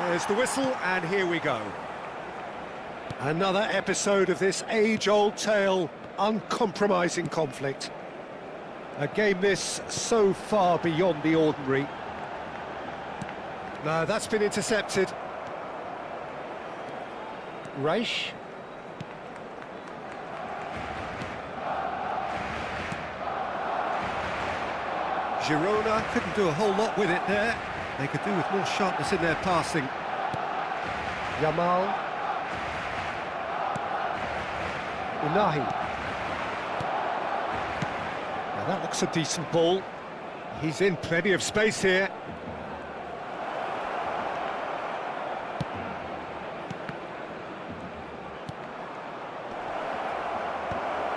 There's the whistle, and here we go. Another episode of this age-old tale, uncompromising conflict. A game this so far beyond the ordinary. No, that's been intercepted. Reich. Girona couldn't do a whole lot with it there. They could do with more sharpness in their passing. Yamal. Unahi. Now that looks a decent ball. He's in plenty of space here.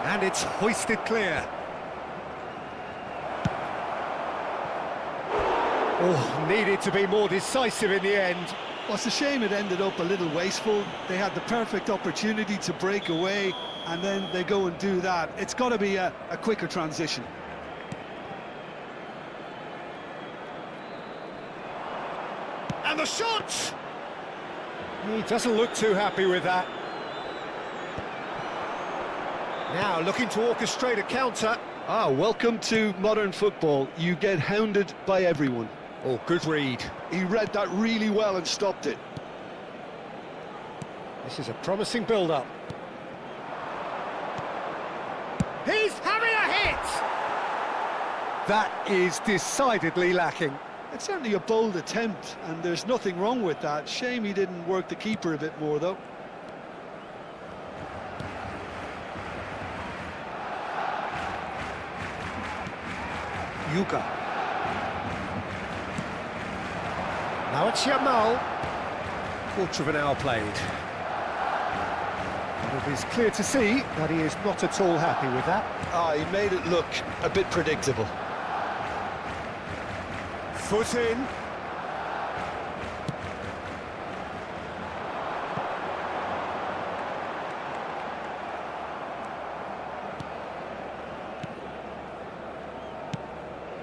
And it's hoisted clear. Oh, needed to be more decisive in the end. Well, it's a shame it ended up a little wasteful. They had the perfect opportunity to break away, and then they go and do that. It's got to be a quicker transition. And the shot! He doesn't look too happy with that. Now looking to orchestrate a counter. Welcome to modern football. You get hounded by everyone. Oh, good read. He read that really well and stopped it. This is a promising build-up. He's having a hit! That is decidedly lacking. It's certainly a bold attempt, and there's nothing wrong with that. Shame he didn't work the keeper a bit more, though. Yuga. Now it's Yamal. Quarter of an hour played. And it is clear to see that he is not at all happy with that. He made it look a bit predictable. Foot in.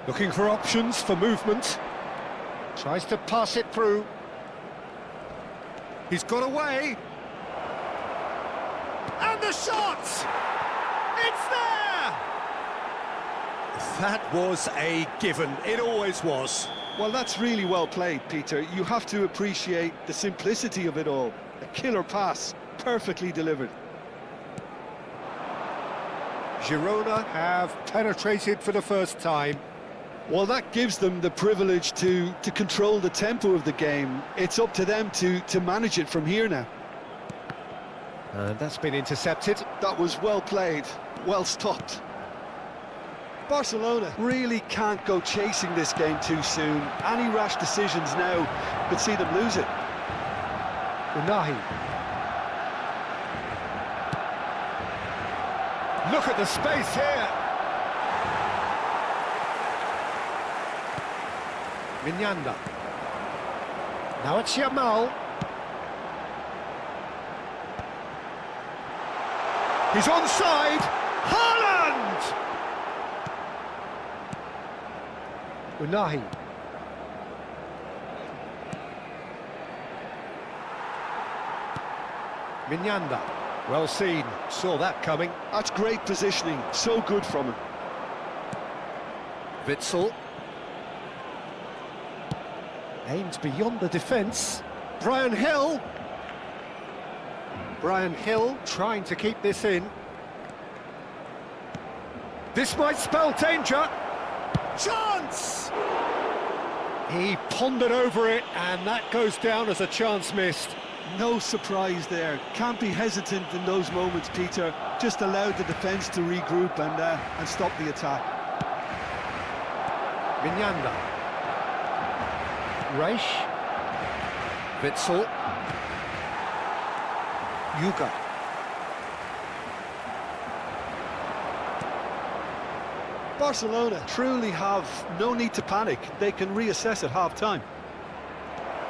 Looking for options for movement. Tries to pass it through. He's got away. And the shot! It's there! That was a given. It always was. Well, that's really well played, Peter. You have to appreciate the simplicity of it all. A killer pass, perfectly delivered. Girona have penetrated for the first time. Well, that gives them the privilege to control the tempo of the game. It's up to them to manage it from here now. And that's been intercepted. That was well played, well stopped. Barcelona really can't go chasing this game too soon. Any rash decisions now could see them lose it. Unahi. Look at the space here. Minyanda. Now it's Yamal. He's onside. Haaland! Unahi. Minyanda. Well seen. Saw that coming. That's great positioning. So good from him. Witzel. Aims beyond the defence. Brian Hill. Brian Hill trying to keep this in. This might spell danger. Chance! He pondered over it, and that goes down as a chance missed. No surprise there. Can't be hesitant in those moments, Peter. Just allow the defence to regroup and stop the attack. Minyanda. Reich. Witzel. Yuga. Barcelona truly have no need to panic. They can reassess at half-time.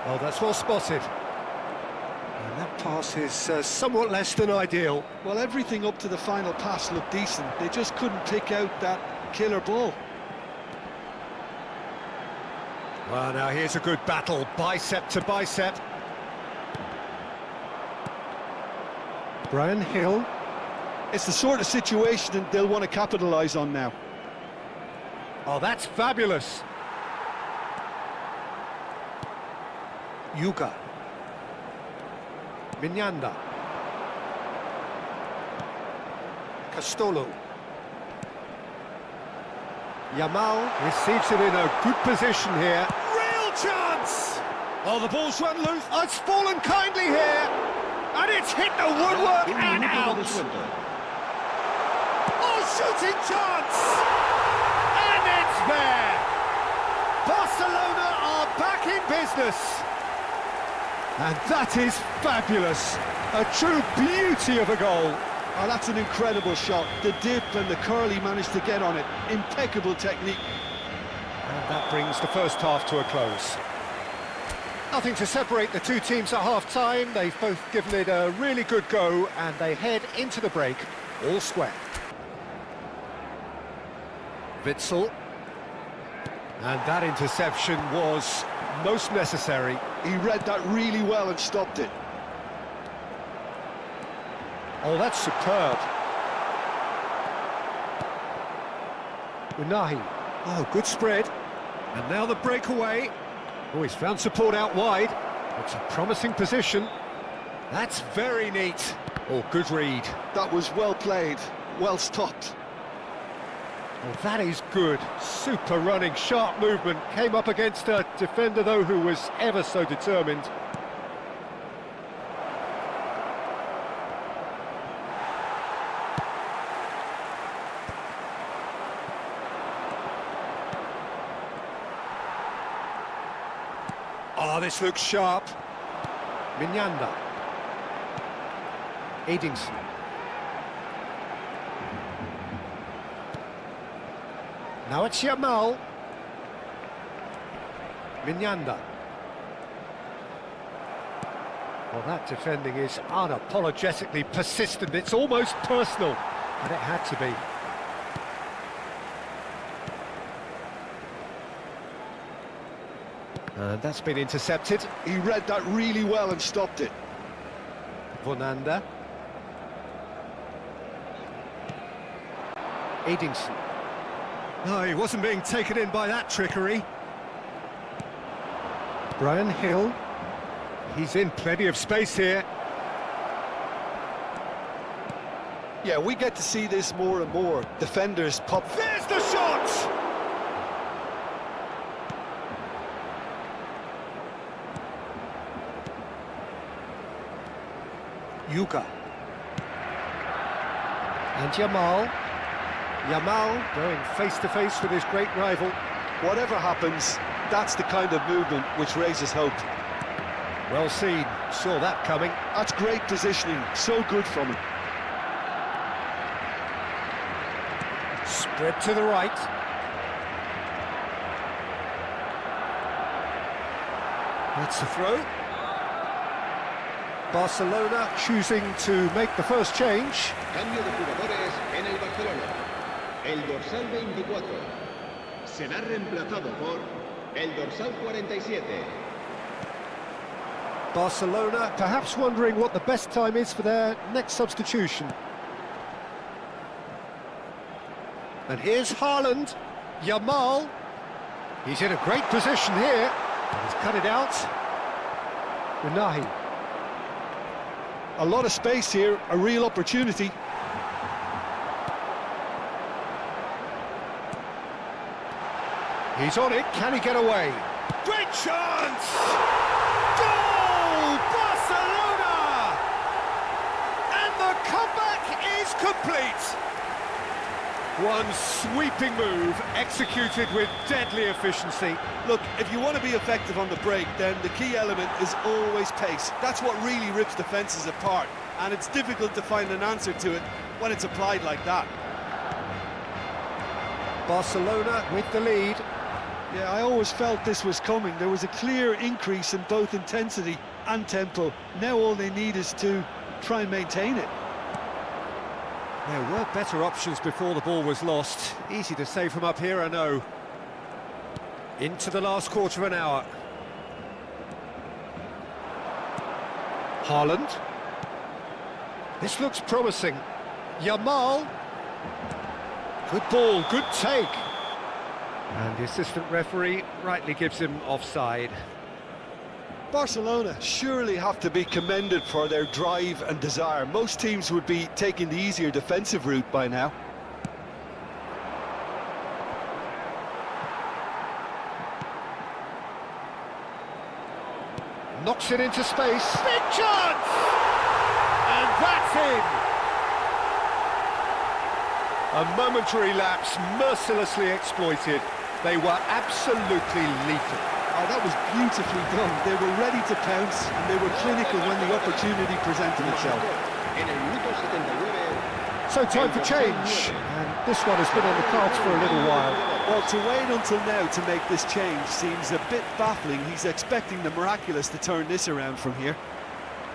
Oh, that's well spotted. And that pass is somewhat less than ideal. Well, everything up to the final pass looked decent. They just couldn't pick out that killer ball. Well, now here's a good battle, bicep to bicep. Brian Hill. It's the sort of situation that they'll want to capitalise on now. Oh, that's fabulous. Yuga. Minyanda. Castolo. Yamal receives it in a good position here. Real chance! Oh, the ball's run loose. Oh, it's fallen kindly here. And it's hit the woodwork and out. Oh, shooting chance! And it's there. Barcelona are back in business. And that is fabulous. A true beauty of a goal. Oh, that's an incredible shot. The dip and the curl he managed to get on it. Impeccable technique. And that brings the first half to a close. Nothing to separate the two teams at half-time. They've both given it a really good go, and they head into the break all square. Witsel. And that interception was most necessary. He read that really well and stopped it. Oh, that's superb. Unahi. Oh, good spread. And now the breakaway. Oh, he's found support out wide. It's a promising position. That's very neat. Oh, good read. That was well played, well stopped. Oh, that is good. Super running, sharp movement. Came up against a defender, though, who was ever so determined. Oh, this looks sharp. Minyanda. Edingson. Now it's Yamal. Minyanda. Well, that defending is unapologetically persistent. It's almost personal, and it had to be. And that's been intercepted. He read that really well and stopped it. Vonanda. Edingson. No, he wasn't being taken in by that trickery. Brian Hill. He's in plenty of space here. Yeah, we get to see this more and more. Defenders pop. There's the shot! Yuga. And Yamal. Yamal going face-to-face with his great rival. Whatever happens, that's the kind of movement which raises hope. Well seen, saw that coming. That's great positioning, so good from him. Spread to the right. That's the throw. Barcelona choosing to make the first change. Cambio de jugadores en el Barcelona. El dorsal 24 será reemplazado por el dorsal 47. Barcelona perhaps wondering what the best time is for their next substitution. And here's Haaland. Yamal. He's in a great position here. And he's cut it out. Unahi. A lot of space here, a real opportunity. He's on it, can he get away? Great chance! Goal! Barcelona! And the comeback is complete! One sweeping move, executed with deadly efficiency. Look, if you want to be effective on the break, then the key element is always pace. That's what really rips defences apart, and it's difficult to find an answer to it when it's applied like that. Barcelona with the lead. Yeah, I always felt this was coming. There was a clear increase in both intensity and tempo. Now all they need is to try and maintain it. There were better options before the ball was lost. Easy to say from up here, I know. Into the last quarter of an hour. Haaland. This looks promising. Yamal. Good ball, good take. And the assistant referee rightly gives him offside. Barcelona surely have to be commended for their drive and desire. Most teams would be taking the easier defensive route by now. Knocks it into space. Big chance! And that's in! A momentary lapse mercilessly exploited. They were absolutely lethal. Oh, that was beautifully done. They were ready to pounce, and they were clinical when the opportunity presented itself. En el minuto 79. So time for change. And this one has been on the cards for a little while. Well, to wait until now to make this change seems a bit baffling. He's expecting the miraculous to turn this around from here.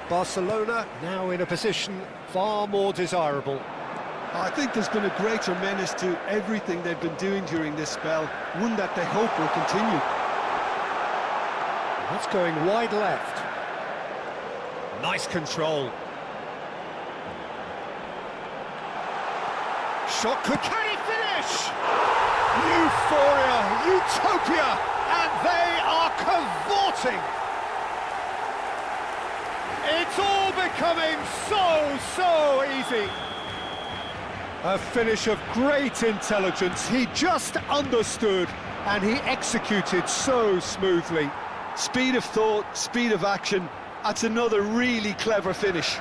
Barcelona now in a position far more desirable. I think there's been a greater menace to everything they've been doing during this spell, one that they hope will continue. That's going wide left. Nice control. Shot could... Can he finish? Euphoria, utopia, and they are cavorting. It's all becoming so easy. A finish of great intelligence. He just understood and he executed so smoothly. Speed of thought, speed of action. That's another really clever finish.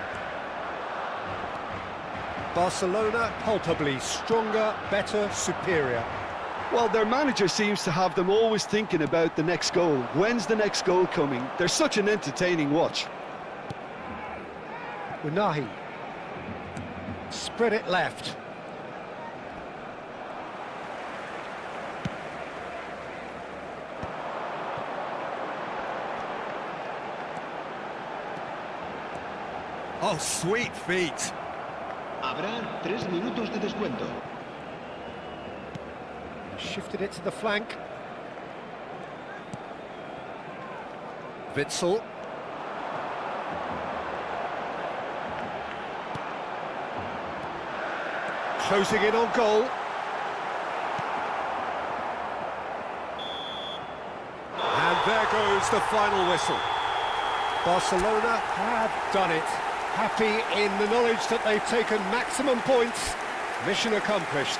Barcelona palpably stronger, better, superior. Well, their manager seems to have them always thinking about the next goal. When's the next goal coming? They're such an entertaining watch. Unahi. Spread it left. Oh, sweet feet. Habrá 3 minutos de descuento. Shifted it to the flank. Witsel. Closing in on goal. And there goes the final whistle. Barcelona have done it. Happy in the knowledge that they've taken maximum points. Mission accomplished.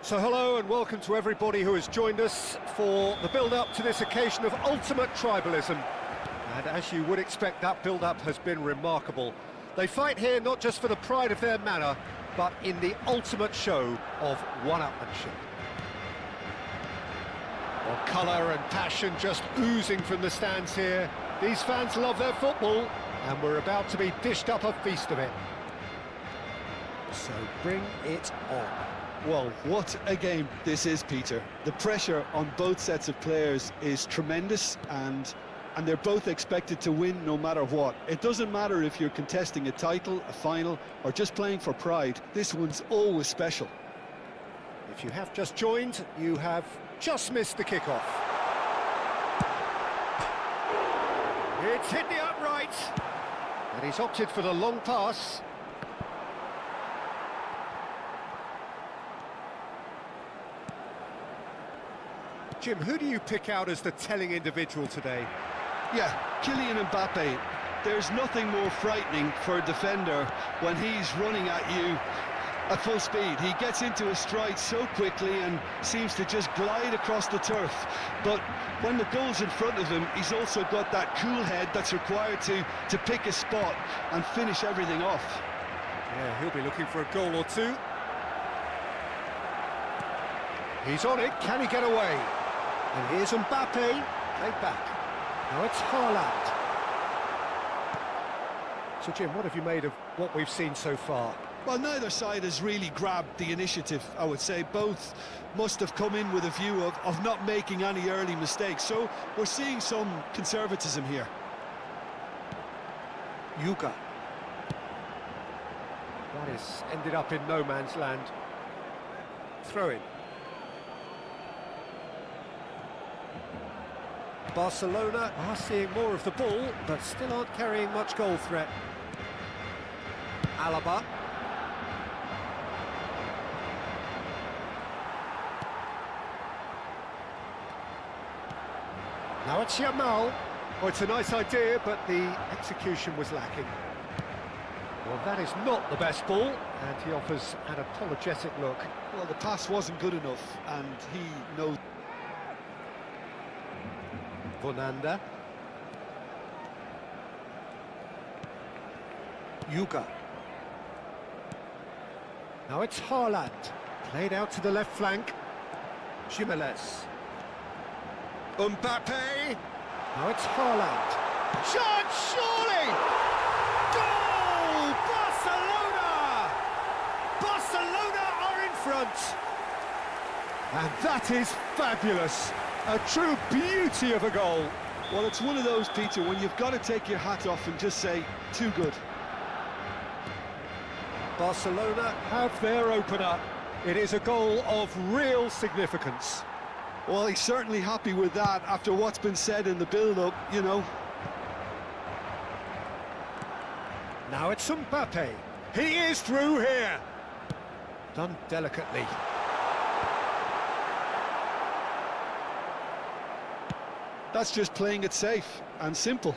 So hello and welcome to everybody who has joined us for the build-up to this occasion of ultimate tribalism. And as you would expect, that build-up has been remarkable. They fight here not just for the pride of their manor, but in the ultimate show of one-upmanship. Well, colour and passion just oozing from the stands here. These fans love their football, and we're about to be dished up a feast of it. So bring it on. Well, what a game this is, Peter. The pressure on both sets of players is tremendous, and they're both expected to win no matter what. It doesn't matter if you're contesting a title, a final, or just playing for pride. This one's always special. If you have just joined, you have just missed the kickoff. It's hit the upright, and he's opted for the long pass. Jim, who do you pick out as the telling individual today? Yeah, Kylian Mbappe. There's nothing more frightening for a defender when he's running at you at full speed. He gets into a stride so quickly and seems to just glide across the turf. But when the goal's in front of him, he's also got that cool head that's required to pick a spot and finish everything off. Yeah, he'll be looking for a goal or two. He's on it, can he get away? And here's Mbappe, played back. Now it's Haaland. So Jim, what have you made of what we've seen so far? Well, neither side has really grabbed the initiative, I would say. Both must have come in with a view of not making any early mistakes. So we're seeing some conservatism here. Yuga. That has ended up in no man's land. Throw in. Barcelona are seeing more of the ball, but still aren't carrying much goal threat. Alaba. Now it's Yamal. Oh, it's a nice idea, but the execution was lacking. Well, that is not the best ball, and he offers an apologetic look. Well, the pass wasn't good enough, and he knows. Vonanda. Yuga. Now it's Haaland. Played out to the left flank. Jimenez. Mbappe. Now it's Haaland. Shot, surely! Goal! Barcelona! Barcelona are in front. And that is fabulous. A true beauty of a goal. Well, it's one of those, Peter, when you've got to take your hat off and just say, too good. Barcelona have their opener. It is a goal of real significance. Well, he's certainly happy with that after what's been said in the build-up, you know. Now it's Mbappe. He is through here. Done delicately. That's just playing it safe and simple.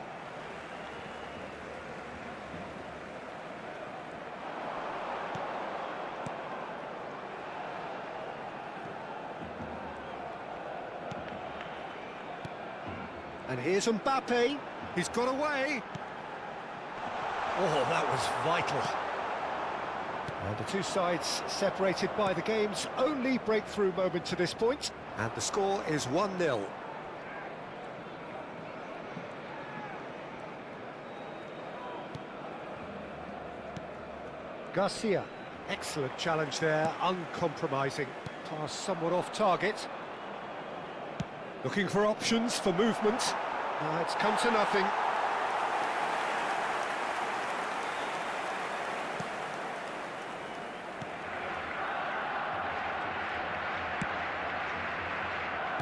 And here's Mbappe. He's got away. Oh, that was vital. And the two sides separated by the game's only breakthrough moment to this point. And the score is 1-0. Garcia, excellent challenge there, uncompromising. Pass somewhat off target. Looking for options for movement. It's come to nothing.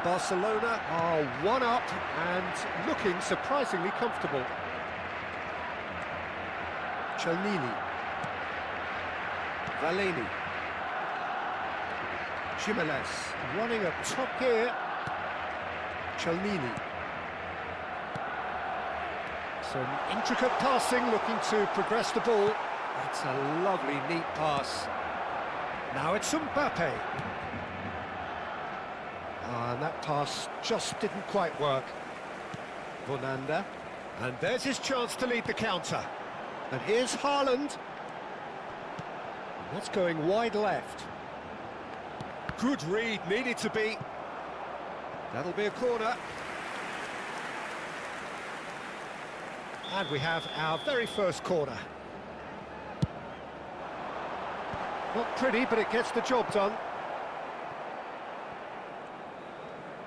Barcelona are one up and looking surprisingly comfortable. Chelnini. Valeni. Jimenez running at top gear. Chelnini. Some intricate passing, looking to progress the ball. That's a lovely, neat pass. Now it's Mbappe. And that pass just didn't quite work. Vonanda. And there's his chance to lead the counter. And here's Haaland. That's going wide left. Good read, needed to be. That'll be a corner. And we have our very first corner. Not pretty, but it gets the job done.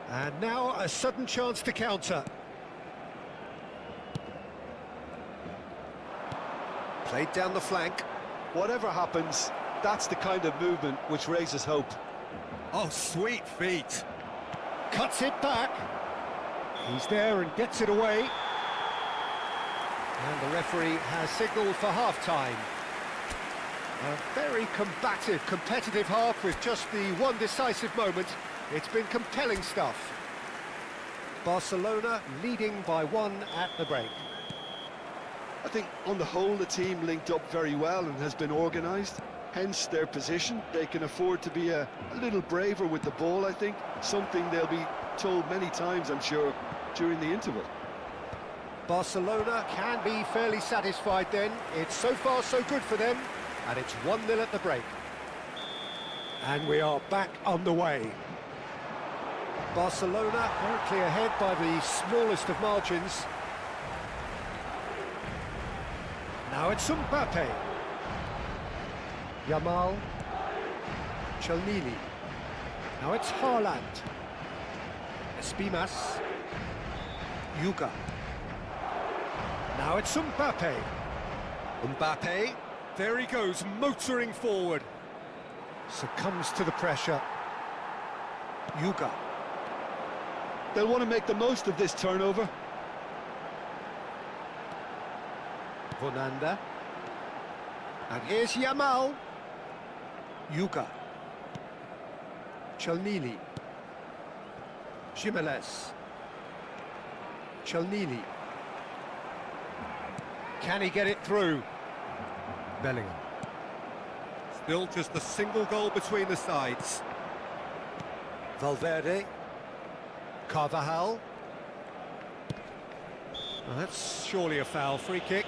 And now a sudden chance to counter. Played down the flank. Whatever happens, that's the kind of movement which raises hope. Oh, sweet feet. Cuts it back. He's there and gets it away. And the referee has signalled for half-time. A very combative, competitive half with just the one decisive moment. It's been compelling stuff. Barcelona leading by 1 at the break. I think on the whole the team linked up very well and has been organised. Hence their position. They can afford to be a little braver with the ball, I think. Something they'll be told many times, I'm sure, during the interval. Barcelona can be fairly satisfied then. It's so far so good for them. And it's 1-0 at the break. And we are back underway. Barcelona currently ahead by the smallest of margins. Now it's Mbappe. Yamal. Chelnili. Now it's Haaland. Espimas. Yuga. Now it's Mbappe. Mbappe. There he goes, motoring forward. Succumbs to the pressure. Yuga. They'll want to make the most of this turnover. Vonanda. And here's Yamal. Yuga. Chelnili. Jimenez. Chelnili. Can he get it through? Bellingham. Still just a single goal between the sides. Valverde. Carvajal. Well, that's surely a foul. Free kick.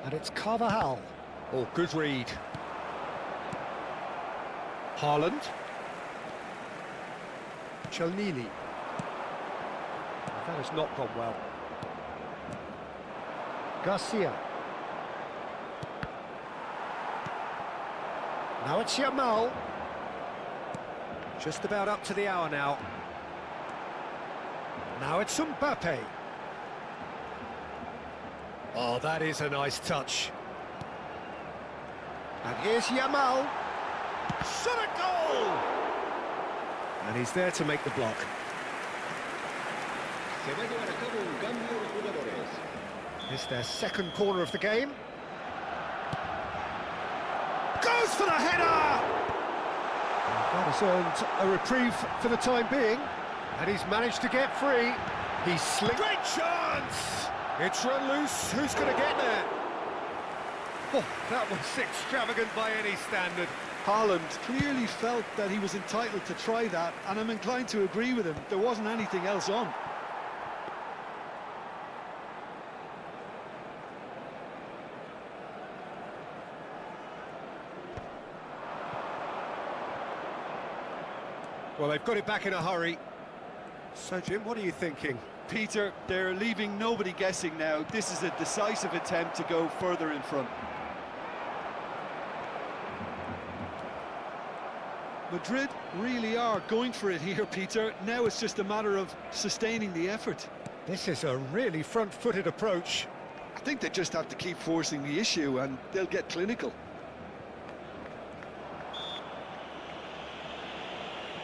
And it's Carvajal. Oh, good read. Haaland. Chelnili. That has not gone well. Garcia. Now it's Yamal. Just about up to the hour now. Now it's Mbappe. Oh, that is a nice touch. And here's Yamal. Shot a goal! And he's there to make the block. Se va a llevar a cabo un cambio de jugadores. It's their second corner of the game. Goes for the header! That has earned a reprieve for the time being. And he's managed to get free. He's slipped. Great chance! It's run loose. Who's going to get there? Oh, that was extravagant by any standard. Haaland clearly felt that he was entitled to try that, and I'm inclined to agree with him. There wasn't anything else on. Well, they've got it back in a hurry. So, Jim, what are you thinking? Peter, they're leaving nobody guessing now. This is a decisive attempt to go further in front. Madrid really are going for it here, Peter. Now it's just a matter of sustaining the effort. This is a really front-footed approach. I think they just have to keep forcing the issue and they'll get clinical.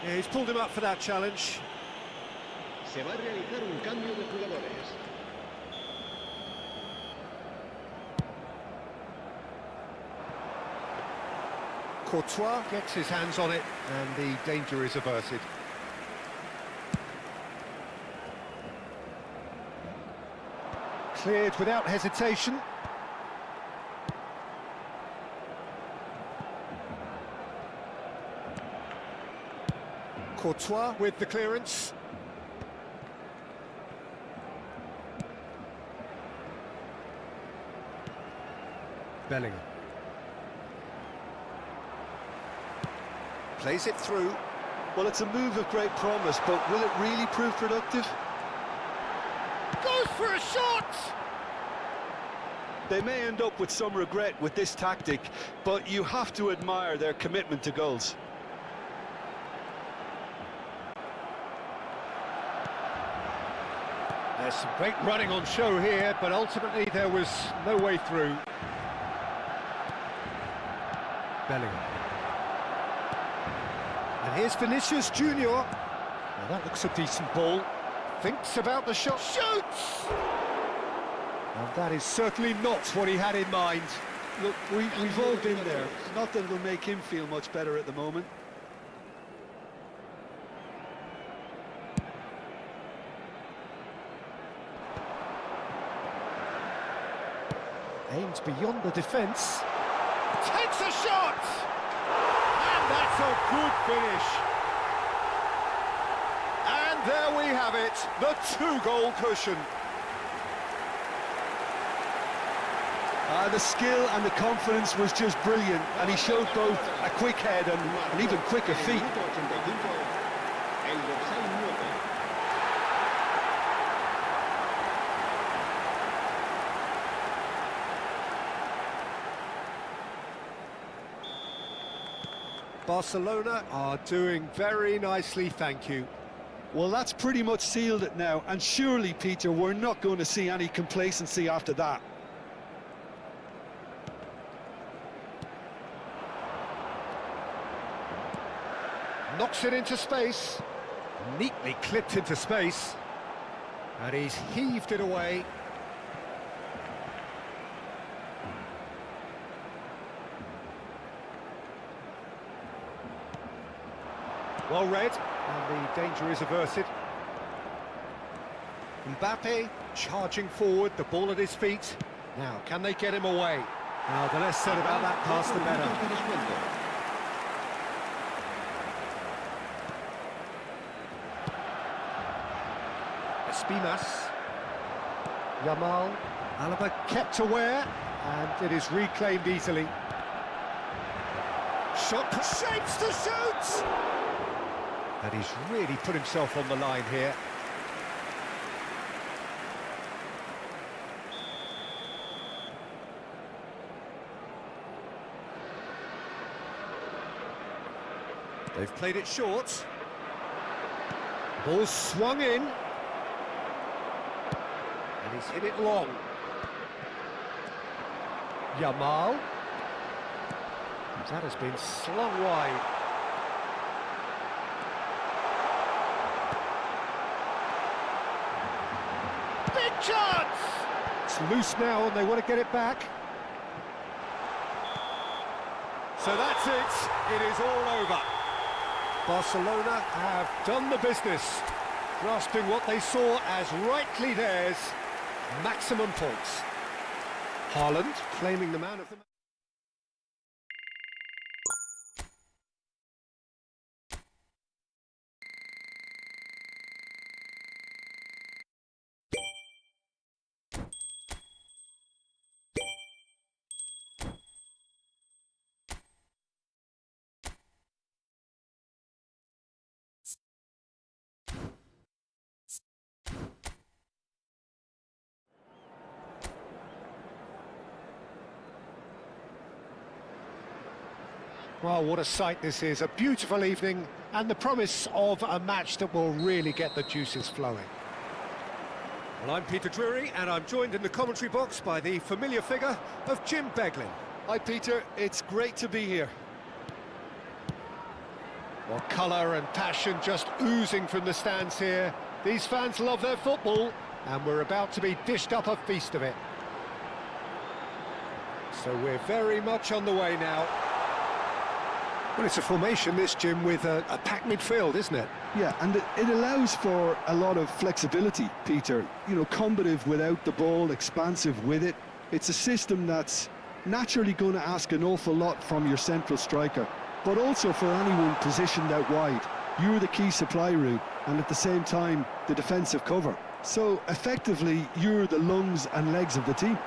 Yeah, he's pulled him up for that challenge. Se va a realizar un cambio de jugadores. Courtois gets his hands on it, and the danger is averted. Cleared without hesitation. Courtois with the clearance. Bellingham. Plays it through. Well, it's a move of great promise, but will it really prove productive? Goes for a shot! They may end up with some regret with this tactic, but you have to admire their commitment to goals. There's some great running on show here, but ultimately there was no way through. Bellingham. And here's Vinicius Junior. Now that looks a decent ball. Thinks about the shot, shoots! And that is certainly not what he had in mind. Look, we've all been there. Not that it'll make him feel much better at the moment. Aims beyond the defence. Takes a shot! And that's a good finish. And there we have it, the two-goal cushion. The skill and the confidence was just brilliant, and he showed both a quick head and even quicker feet. Barcelona are doing very nicely, thank you. Well, that's pretty much sealed it now, and surely, Peter, we're not going to see any complacency after that. Knocks it into space, neatly clipped into space, and he's heaved it away. Well read, and the danger is averted. Mbappe charging forward, the ball at his feet. Now, can they get him away? Now, the less said about that pass, the better. Espinas, Yamal, Alaba kept aware, and it is reclaimed easily. Shot shapes to shoot! And he's really put himself on the line here. They've played it short. Ball swung in. And he's hit it long. Yamal. That has been slung wide. Big chance! It's loose now and they want to get it back. So that's it. It is all over. Barcelona have done the business, grasping what they saw as rightly theirs, maximum points. Haaland claiming the man of the match. Well, what a sight this is, a beautiful evening and the promise of a match that will really get the juices flowing. Well, I'm Peter Drury and I'm joined in the commentary box by the familiar figure of Jim Beglin. Hi, Peter, it's great to be here. Well, colour and passion just oozing from the stands here. These fans love their football and we're about to be dished up a feast of it. So we're very much on the way now. Well, it's a formation, this, Jim, with a packed midfield, isn't it? Yeah, and it allows for a lot of flexibility, Peter. You know, combative without the ball, expansive with it. It's a system that's naturally going to ask an awful lot from your central striker, but also for anyone positioned out wide. you're the key supply route, and at the same time, the defensive cover. So, effectively, you're the lungs and legs of the team.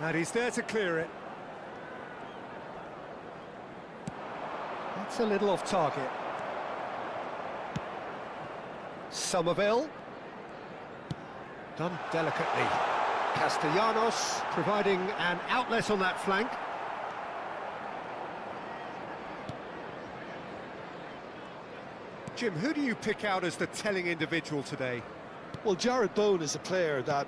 And he's there to clear it. That's a little off target. Somerville. Done delicately. Castellanos providing an outlet on that flank. Jim, who do you pick out as the telling individual today? Well, Jarrod Bowen is a player that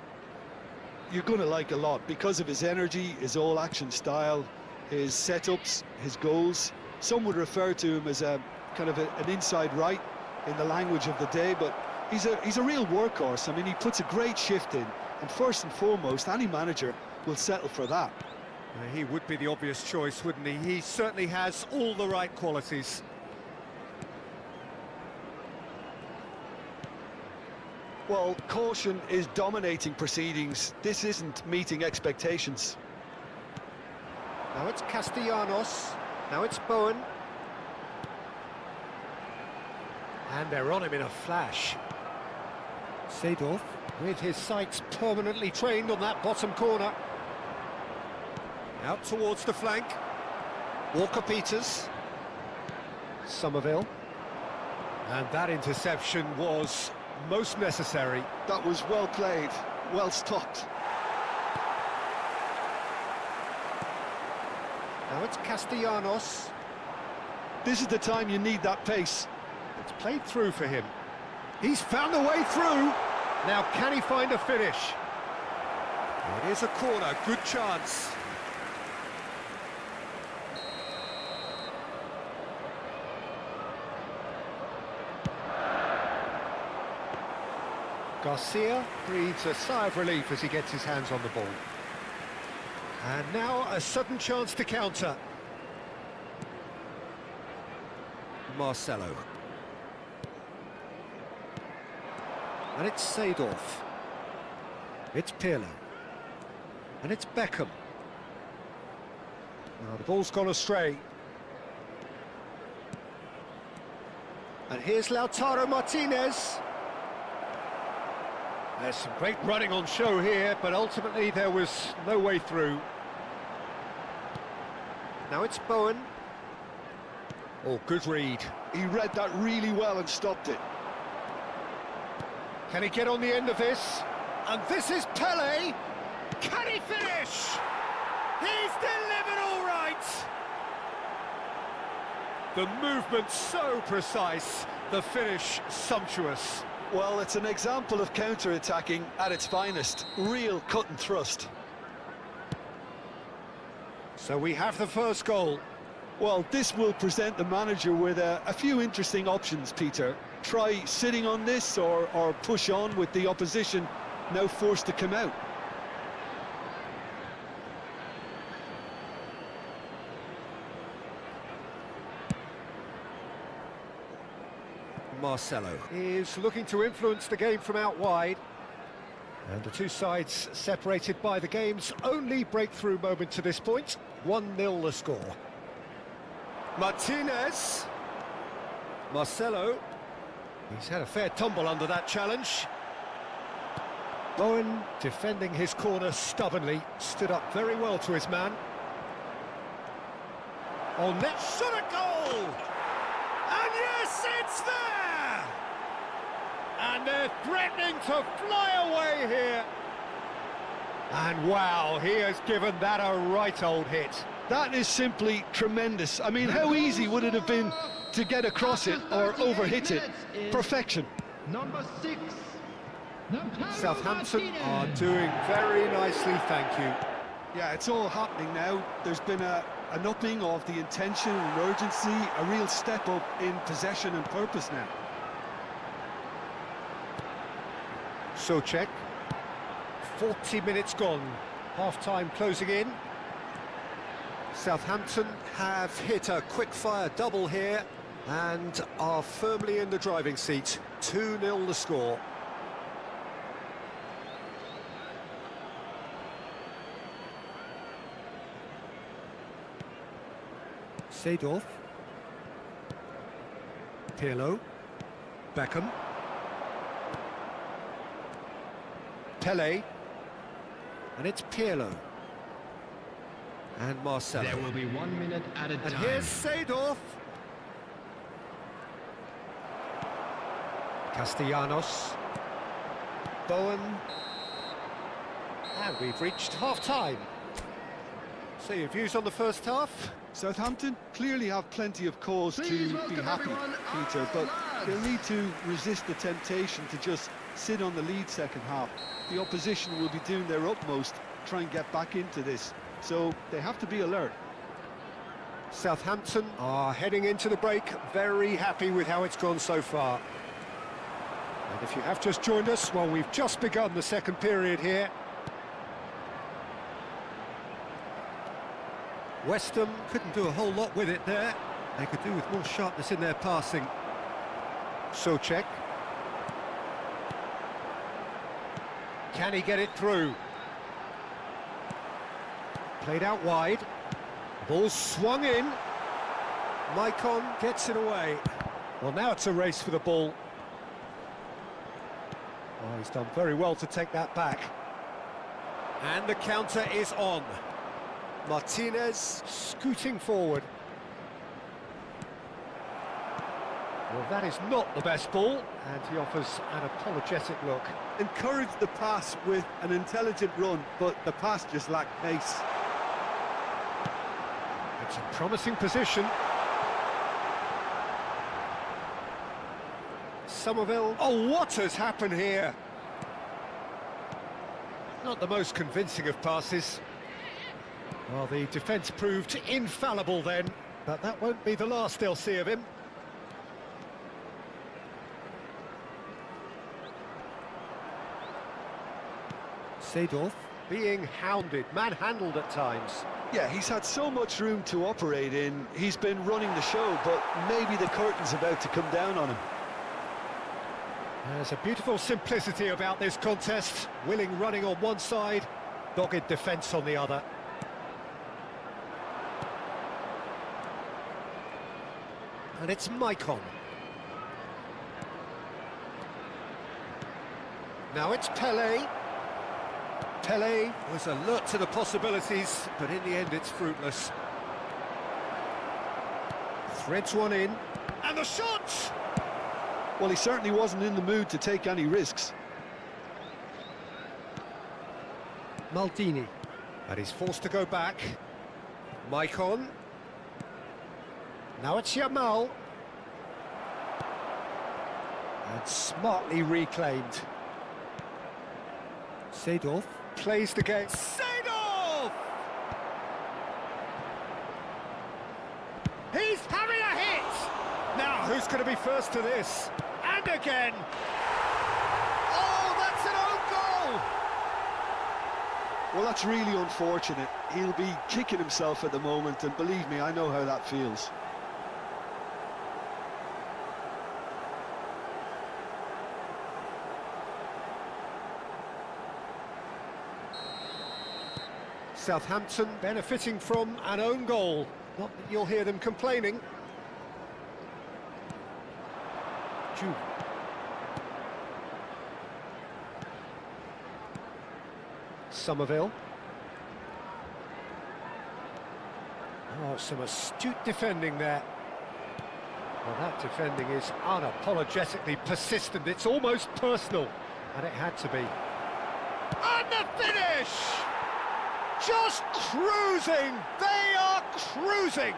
you're going to like a lot because of his energy, his all-action style, his setups, his goals. Some would refer to him as a kind of an inside right in the language of the day, but he's a real workhorse. I mean, he puts a great shift in, and first and foremost, any manager will settle for that. He would be the obvious choice, wouldn't he? He certainly has all the right qualities. Well, caution is dominating proceedings. This isn't meeting expectations. Now it's Castellanos. Now it's Bowen. And they're on him in a flash. Seedorf, with his sights permanently trained on that bottom corner. Out towards the flank. Walker-Peters. Somerville. And that interception was most necessary. That was well played, well stopped. Now it's Castellanos. This is the time you need that pace. It's played through for him. He's found a way through. Now can he find a finish? It is a corner, good chance. Garcia breathes a sigh of relief as he gets his hands on the ball. And now a sudden chance to counter. Marcelo. And it's Seedorf. It's Pirlo. And it's Beckham. Now the ball's gone astray. And here's Lautaro Martinez. There's some great running on show here, but ultimately there was no way through. Now it's Bowen. Oh, good read. He read that really well and stopped it. Can he get on the end of this? And this is Pele. Can he finish? He's delivered all right. The movement so precise, the finish sumptuous. Well, it's an example of counter-attacking at its finest. Real cut and thrust. So we have the first goal. Well, this will present the manager with a few interesting options, Peter. Try sitting on this or push on with the opposition now forced to come out. Marcelo is looking to influence the game from out wide. And the two sides separated by the game's only breakthrough moment to this point. 1-0 the score. Martinez. Marcelo. He's had a fair tumble under that challenge. Bowen, defending his corner stubbornly, stood up very well to his man. On net, shot a goal! And yes, it's there! And they're threatening to fly away here. And wow, he has given that a right old hit. That is simply tremendous. I mean, how easy would it have been to get across it or overhit it? Perfection. Number 6. Southampton are doing very nicely, thank you. Yeah, it's all happening now. There's been an upping of the intention and urgency, a real step up in possession and purpose now. Souček. 40 minutes gone. Half-time closing in. Southampton have hit a quick-fire double here and are firmly in the driving seat. 2-0 the score. Seedorf. Pirlo. Beckham. Pele. And it's Pirlo. And Marcelo. There will be 1 minute at a And time. here's Seedorf. Castellanos. Bowen. And we've reached half-time. So your views on the first half? Southampton clearly have plenty of cause to be happy, Peter, but they'll need to resist the temptation to just sit on the lead second half. The opposition will be doing their utmost to try and get back into this, so they have to be alert. Southampton are heading into the break, very happy with how it's gone so far. And if you have just joined us, well, we've just begun the second period here. West Ham couldn't do a whole lot with it there. They could do with more sharpness in their passing. Souček. Can he get it through? Played out wide. Ball swung in. Maicon gets it away. Well, now it's a race for the ball. Oh, he's done very well to take that back. And the counter is on. Martinez scooting forward. Well, that is not the best ball, and he offers an apologetic look. Encourage the pass with an intelligent run, but the pass just lacked pace. It's a promising position. Somerville. Oh, what has happened here? Not the most convincing of passes. Well, the defence proved infallible then, but that won't be the last they'll see of him. Seedorf being hounded, manhandled at times. Yeah, he's had so much room to operate in. He's been running the show, but maybe the curtain's about to come down on him. There's a beautiful simplicity about this contest. Willing running on one side, dogged defence on the other. And it's Maicon. Now it's Pele. Pele was alert to the possibilities, but in the end it's fruitless. Threads one in, and the shot! Well, he certainly wasn't in the mood to take any risks. Maldini. And he's forced to go back. Maicon. Now it's Yamal. And smartly reclaimed. Seedorf plays the game. Seedorf! He's having a hit! Now, who's going to be first to this? And again! Oh, that's an own goal! Well, that's really unfortunate. He'll be kicking himself at the moment, and believe me, I know how that feels. Southampton benefiting from an own goal. Not that you'll hear them complaining. Juve. Somerville. Oh, some astute defending there. Well, that defending is unapologetically persistent. It's almost personal, and it had to be. And the finish! Just cruising! They are cruising!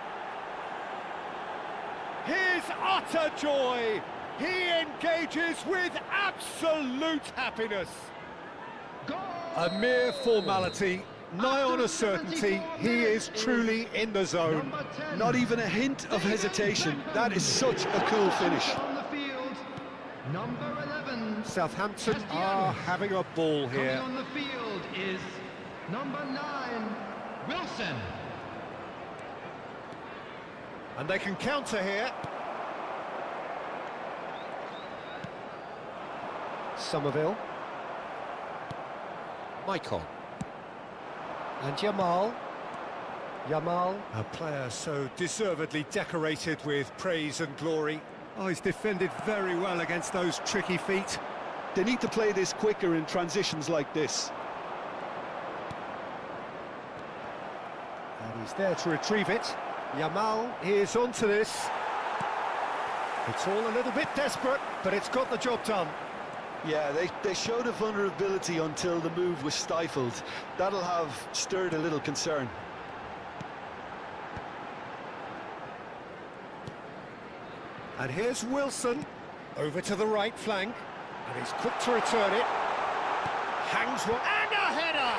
His utter joy! He engages with absolute happiness. A mere formality, nigh on a certainty, he is truly in the zone. Not even a hint of hesitation. That is such a cool finish. On the field, number 11. Southampton are having a ball Coming here. on the field is number 9, Wilson. And they can counter here. Somerville. Maicon. And Yamal. Yamal, a player so deservedly decorated with praise and glory. Oh, he's defended very well against those tricky feet. They need to play this quicker in transitions like this. And he's there to retrieve it. Yamal is onto this. It's all a little bit desperate, but it's got the job done. Yeah, they showed a vulnerability until the move was stifled. That'll have stirred a little concern. And here's Wilson, over to the right flank, and he's quick to return it. Hangs one, and a header!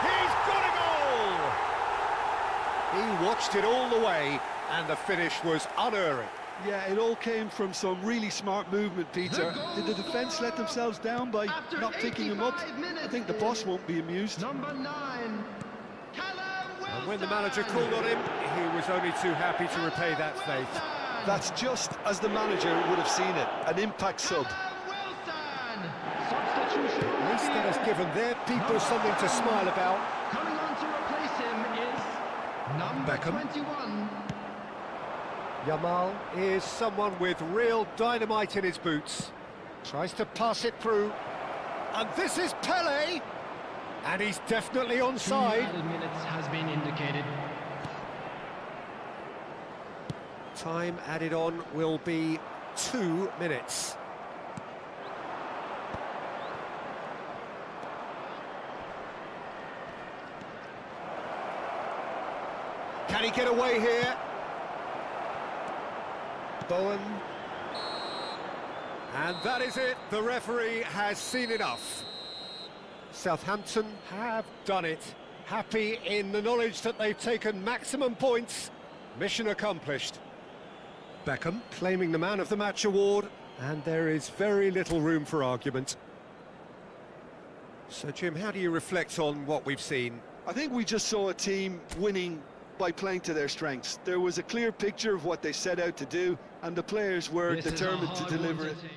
He's got a goal! He watched it all the way, and the finish was unerring. Yeah, it all came from some really smart movement, Peter. Did the defence let themselves down by not picking him up? I think the boss won't be amused. Number 9, Callum Wilson. And when the manager called on him, he was only too happy to repay that faith. That's just as the manager would have seen it, an impact sub. Substitution. At least that has given their people something to smile about. Coming on to replace him is number Beckham. 21. Yamal is someone with real dynamite in his boots. Tries to pass it through. And this is Pele! And he's definitely onside. 2 added minutes has been indicated. Time added on will be 2 minutes. Can he get away here? Bowen. And that is it. The referee has seen enough. Southampton have done it. Happy in the knowledge that they've taken maximum points. Mission accomplished. Beckham claiming the Man of the Match award, and there is very little room for argument. So, Jim, how do you reflect on what we've seen? I think we just saw a team winning by playing to their strengths. There was a clear picture of what they set out to do, and the players were This is a determined to hard deliver one it. to take.